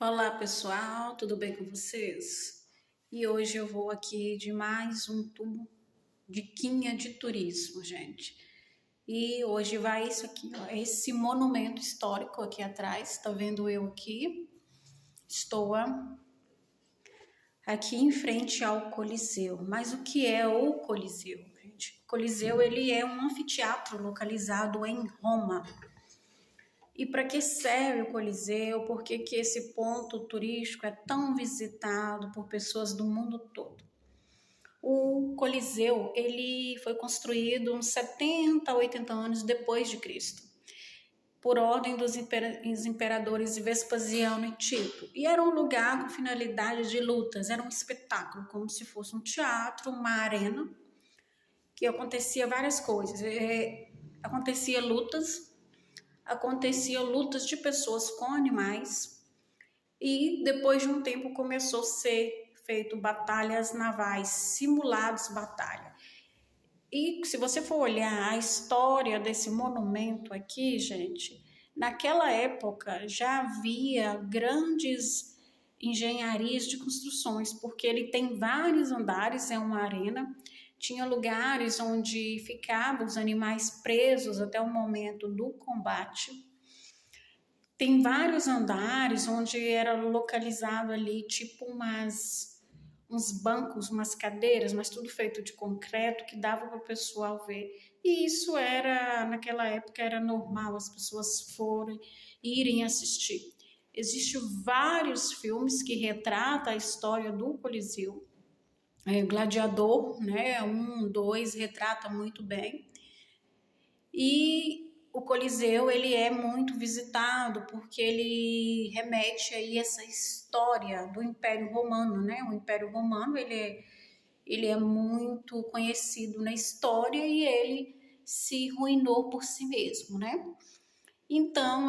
Olá pessoal, tudo bem com vocês? E hoje eu vou aqui de mais um diquinha de turismo, gente. E hoje vai isso aqui, ó, esse monumento histórico aqui atrás, tá vendo eu aqui? Estou aqui em frente ao Coliseu. Mas o que é o Coliseu, gente? O Coliseu, ele é um anfiteatro localizado em Roma. E para que serve o Coliseu? Por que que esse ponto turístico é tão visitado por pessoas do mundo todo? O Coliseu, ele foi construído uns 70 a 80 anos depois de Cristo, por ordem dos imperadores Vespasiano e Tito. E era um lugar com finalidade de lutas, era um espetáculo, como se fosse um teatro, uma arena, que acontecia várias coisas. Acontecia lutas de pessoas com animais e depois de um tempo começou a ser feito batalhas navais, simulados batalha. E se você for olhar a história desse monumento aqui, gente, naquela época já havia grandes engenharias de construções, porque ele tem vários andares, é uma arena, tinha lugares onde ficavam os animais presos até o momento do combate. Tem vários andares onde era localizado ali tipo uns bancos, umas cadeiras, mas tudo feito de concreto que dava para o pessoal ver. E isso naquela época era normal, as pessoas irem assistir. Existem vários filmes que retratam a história do Coliseu. Gladiador, né? 1, 2, retrata muito bem. E o Coliseu, ele é muito visitado porque ele remete aí essa história do Império Romano, né? O Império Romano, ele é muito conhecido na história e ele se ruinou por si mesmo, né? Então,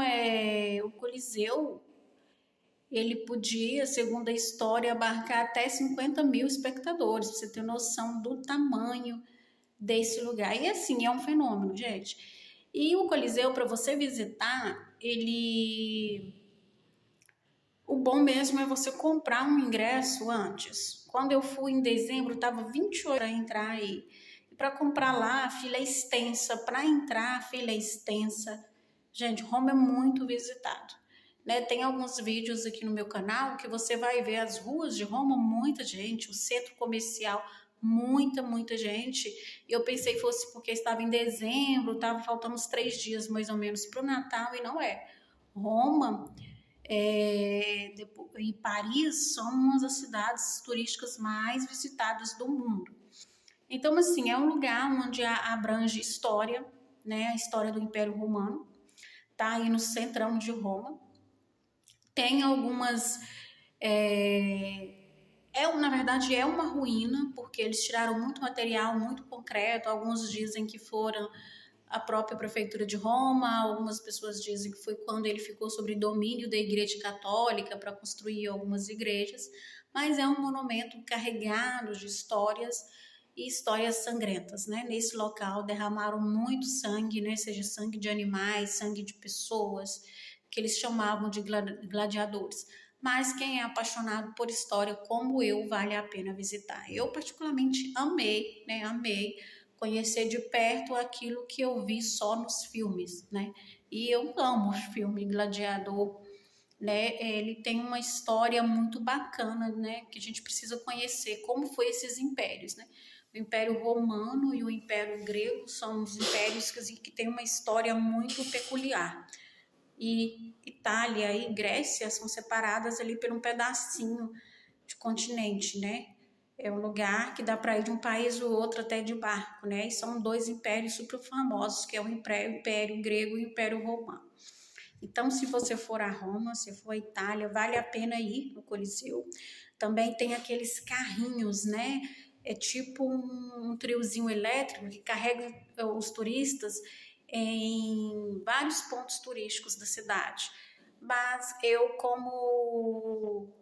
o Coliseu, ele podia, segundo a história, abarcar até 50 mil espectadores, pra você ter noção do tamanho desse lugar. E assim, é um fenômeno, gente. E o Coliseu, para você visitar, o bom mesmo é você comprar um ingresso antes. Quando eu fui em dezembro, estava 28 para entrar aí. E para comprar lá, a fila é extensa. Para entrar, a fila é extensa. Gente, Roma é muito visitado. Né? Tem alguns vídeos aqui no meu canal que você vai ver as ruas de Roma, muita gente, o centro comercial, muita gente. E eu pensei que fosse porque estava em dezembro, estava faltando uns 3 dias mais ou menos para o Natal, e não é. Roma e Paris são uma das cidades turísticas mais visitadas do mundo. Então, assim, é um lugar onde abrange história, né? A história do Império Romano. Tá aí no centrão de Roma. Tem algumas... na verdade, é uma ruína, porque eles tiraram muito material, muito concreto. Alguns dizem que foram a própria prefeitura de Roma, algumas pessoas dizem que foi quando ele ficou sob domínio da Igreja Católica para construir algumas igrejas, mas é um monumento carregado de histórias e histórias sangrentas, né? Nesse local derramaram muito sangue, né? Seja sangue de animais, sangue de pessoas, que eles chamavam de gladiadores. Mas quem é apaixonado por história como eu, vale a pena visitar. Eu particularmente amei, né? Amei conhecer de perto aquilo que eu vi só nos filmes, né? E eu amo o filme Gladiador, né? Ele tem uma história muito bacana, né? Que a gente precisa conhecer como foi esses impérios, né? O Império Romano e o Império Grego são os impérios que têm uma história muito peculiar. E Itália e Grécia são separadas ali por um pedacinho de continente, né? É um lugar que dá para ir de um país ou outro até de barco, né? E são 2 impérios super famosos, que é o Império Grego e o Império Romano. Então, se você for a Roma, se for a Itália, vale a pena ir no Coliseu. Também tem aqueles carrinhos, né? É tipo um triozinho elétrico que carrega os turistas em vários pontos turísticos da cidade. Mas eu, como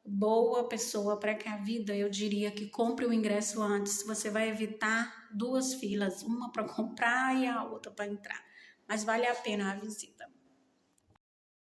boa pessoa precavida, eu diria que compre o ingresso antes. Você vai evitar 2 filas, uma para comprar e a outra para entrar. Mas vale a pena a visita.